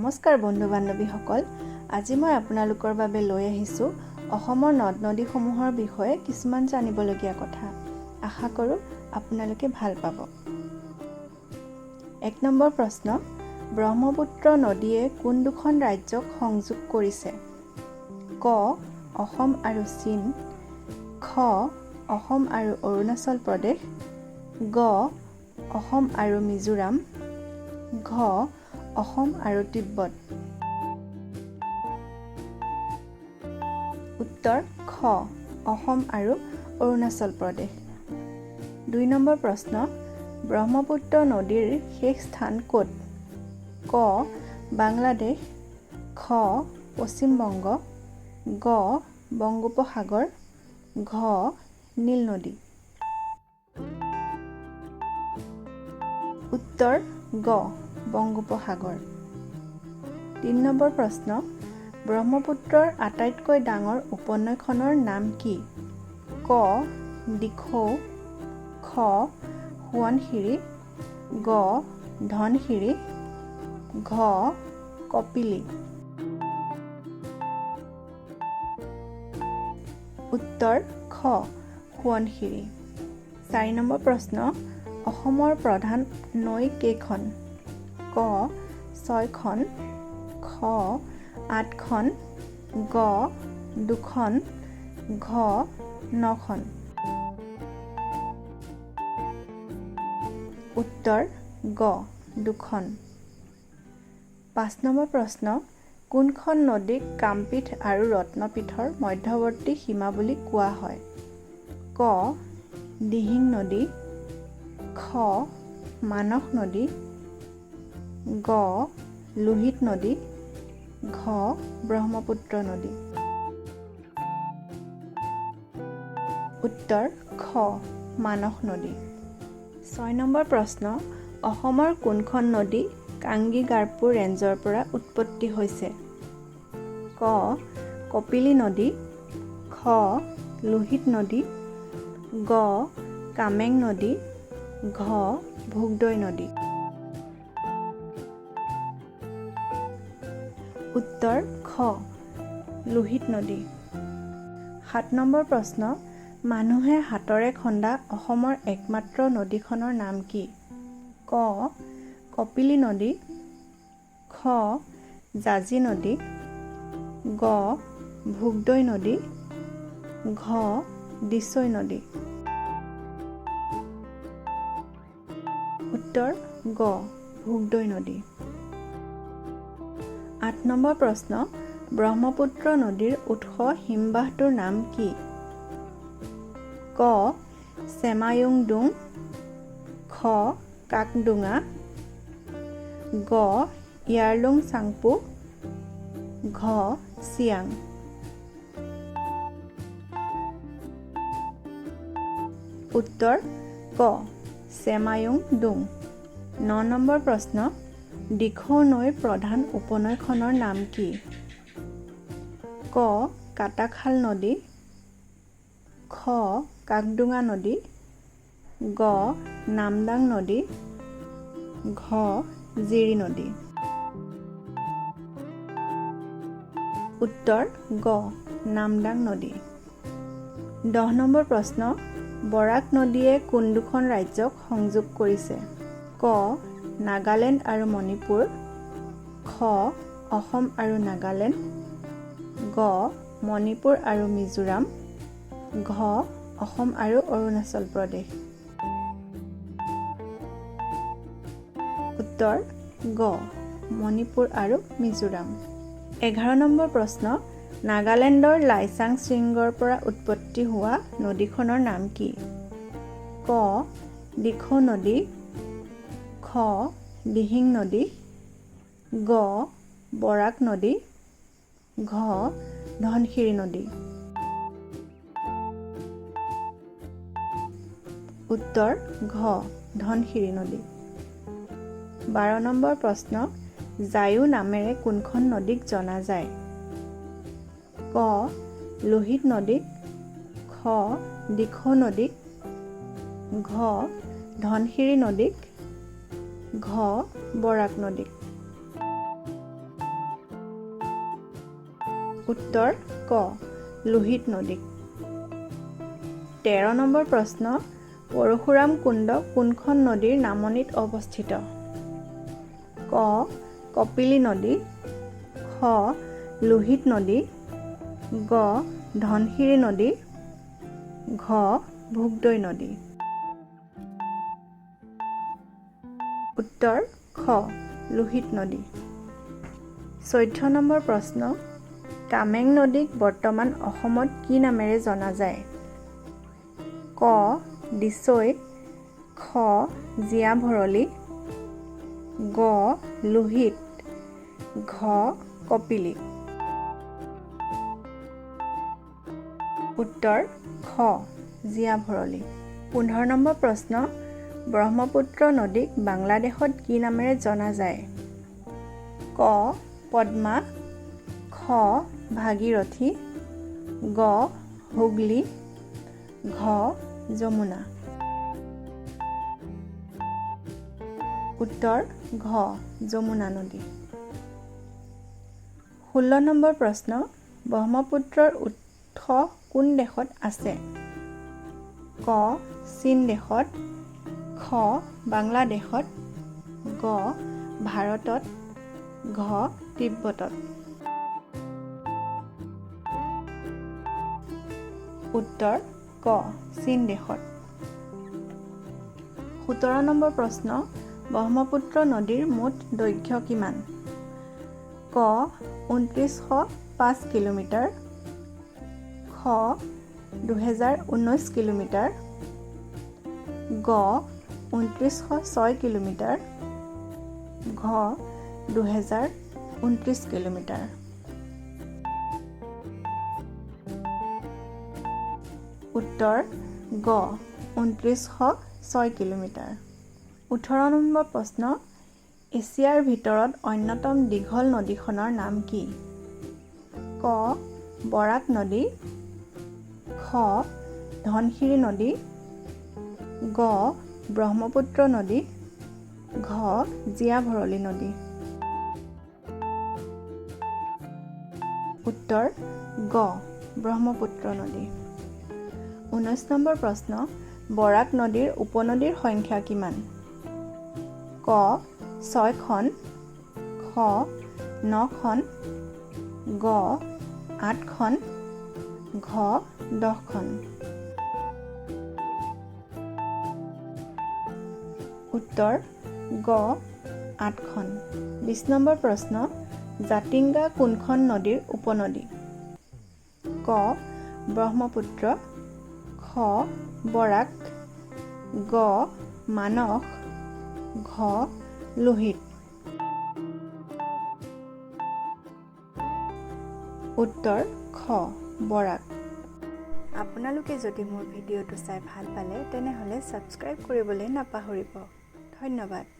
নমস্কাৰ বন্ধু বান্ধৱীসকল, আজি মই আপোনালোকৰ বাবে লৈ আহিছোঁ অসমৰ নদ নদীসমূহৰ বিষয়ে কিছুমান জানিবলগীয়া কথা। আশা কৰোঁ আপোনালোকে ভাল পাব। ১ নম্বৰ প্ৰশ্ন, ব্ৰহ্মপুত্ৰ নদীয়ে কোন দুখন ৰাজ্যক সংযোগ কৰিছে? ক. অসম আৰু চীন, খ. অসম আৰু অৰুণাচল প্ৰদেশ, গ. অসম আৰু মিজোৰাম, ঘ. অসম আৰু তিব্বত। উত্তৰ খ. অসম আৰু অৰুণাচল প্ৰদেশ। ২ নম্বৰ প্ৰশ্ন, ব্ৰহ্মপুত্ৰ নদীৰ শেষ স্থান ক'ত? ক. বাংলাদেশ, খ. পশ্চিম বংগ, গ. বংগোপসাগৰ, ঘ. নীল নদী। উত্তৰ গ. বংগোপসাগৰ। ৩ নম্বৰ প্ৰশ্ন, ব্ৰহ্মপুত্ৰৰ আটাইতকৈ ডাঙৰ উপনৈখনৰ নাম কি? ক. দিখৌ, খ. সোৱণশিৰি, গ. ধনশিৰি, ঘ. কপিলী। উত্তৰ খ. সোৱণশিৰি। ৪ নম্বৰ প্ৰশ্ন, অসমৰ প্ৰধান নৈ কেইখন? ক. ৬খন, খ. ৮খন, গ. ২খন, ঘ. ৯খন। উত্তৰ গ. ২খন। ৫ নম্বৰ প্ৰশ্ন, কোনখন নদীক কামপীঠ আৰু ৰত্নপীঠৰ মধ্যৱৰ্তী সীমা বুলি কোৱা হয়? ক. দিহিং নদী, খ. মানস নদী, গ. লোহিত নদী, ঘ. ব্ৰহ্মপুত্ৰ নদী। উত্তৰ খ. মানস নদী। ৬ নম্বৰ প্ৰশ্ন, অসমৰ কোনখন নদী কাংগী-গাৰ্পুৰ ৰেঞ্জৰ পৰা উৎপত্তি হৈছে? ক. কপিলী নদী, খ. লোহিত নদী, গ. কামেং নদী, ঘ. ভোগদৈ নদী। উত্তৰ খ. লোহিত নদী। ৭ নম্বৰ প্ৰশ্ন, মানুহে হাতেৰে খন্দা অসমৰ একমাত্ৰ নদীখনৰ নাম কি? ক. কপিলী নদী, খ. জাঁজি নদী, গ. ভোগদৈ নদী, ঘ. দিছৈ নদী। উত্তৰ গ. ভোগদৈ নদী। ৮ নম্বৰ প্ৰশ্ন, ব্ৰহ্মপুত্ৰ নদীৰ উৎস হিমবাহটোৰ নাম কি? ক. চেমায়ুংডুং, খ. কাকডোঙা, গ. ইয়াৰলুং চাংপো, ঘ. চিয়াং। উত্তৰ ক. চেমায়ুংডুং। ৯ নম্বৰ প্ৰশ্ন, দিখৌ নৈৰ প্ৰধান উপনৈখনৰ নাম কি? ক. কাটাখাল নদী, খ. কাকডোঙা নদী, গ. নামদাং নদী, ঘ. জিৰি নদী। উত্তৰ গ. নামদাং নদী। ১০ নম্বৰ প্ৰশ্ন, বৰাক নদীয়ে কোন দুখন ৰাজ্যক সংযোগ কৰিছে? ক. নাগালেণ্ড আৰু মণিপুৰ, খ. অসম আৰু নাগালেণ্ড, গ. মণিপুৰ আৰু মিজোৰাম, ঘ. অসম আৰু অৰুণাচল প্ৰদেশ। উত্তৰ গ. মণিপুৰ আৰু মিজোৰাম। ১১ নম্বৰ প্ৰশ্ন, নাগালেণ্ডৰ লাইচাং শৃংগৰ পৰা উৎপত্তি হোৱা নদীখনৰ নাম কি? ক. দিখৌ নদী, খ. দিহিং নদী, গ. বৰাক নদী, ঘ. ধনশিৰি নদী। উত্তৰ ঘ. ধনশিৰি নদী। ১২ নম্বৰ প্ৰশ্ন, জায়ু নামেৰে কোনখন নদীক জনা যায়? ক. লোহিত নদীক, খ. দিখৌ নদীক, ঘ. ধনশিৰি নদীক, ঘ. বৰাক নদীক। উত্তৰ ক লোহিত নদী 13 নম্বৰ প্ৰশ্ন পৰশুৰাম কুণ্ড কোনখন নদীৰ নামনিত অৱস্থিত ক কপিলী নদী খ লোহিত নদী গ ধনশিৰি নদী ঘ ভোগদৈ নদী উত্তৰ খ লোহিত নদী 14 নম্বৰ প্ৰশ্ন কামেং নদীক বৰ্তমান অসমত কি নামেৰে জনা যায় ক দিছৈ খ জীয়া ভৰলী গ লোহিত ঘ কপিলী উত্তৰ খ জীয়া ভৰলী 15 নম্বৰ প্ৰশ্ন ব্ৰহ্মপুত্ৰ নদীক বাংলাদেশত কি নামেৰে জনা যায় ক পদ্মা খ ভাগীৰথী গ হুগলী ঘ যমুনা উত্তৰ ঘ যমুনা নদী 16 নম্বৰ প্ৰশ্ন ব্ৰহ্মপুত্ৰৰ উৎস কোন দেশত আছে ক চীন দেশত খ বাংলাদেশত গ ভাৰতত ঘ তিব্বতত উত্তৰ ক চীন দেশত 17 নম্বৰ প্ৰশ্ন ব্ৰহ্মপুত্ৰ নদীৰ মুঠ দৈৰ্ঘ্য কিমান ক 2905 কিলোমিটাৰ খ 2019 কিলোমিটাৰ গ 2906 কিলোমিটাৰ ঘ 2029 কিলোমিটাৰ উত্তৰ গ 2906 কিলোমিটাৰ 18 নম্বৰ প্ৰশ্ন এছিয়াৰ ভিতৰত অন্যতম দীঘল নদীখনৰ নাম কি ক বৰাক নদী খ ধনশিৰি নদী গ ব্ৰহ্মপুত্ৰ নদী ঘ জীয়া ভৰলী নদী উত্তৰ গ ব্ৰহ্মপুত্ৰ নদী 19 নম্বৰ প্ৰশ্ন বৰাক নদীৰ উপনদীৰ সংখ্যা কিমান ক 6খন খ 9খন গ 8খন ঘ 10খন উত্তৰ গ 8খন 20 নম্বৰ প্ৰশ্ন জাতিংগা কোনখন নদীৰ উপনদী ক ব্ৰহ্মপুত্ৰ খ বৰাক গ মানস ঘ লোহিত উত্তৰ খ বৰাক আপোনালোকে যদি মোৰ ভিডিঅ'টো চাই ভাল পালে তেনেহ'লে ছাবস্ক্ৰাইব কৰিবলৈ নাপাহৰিব ধন্যবাদ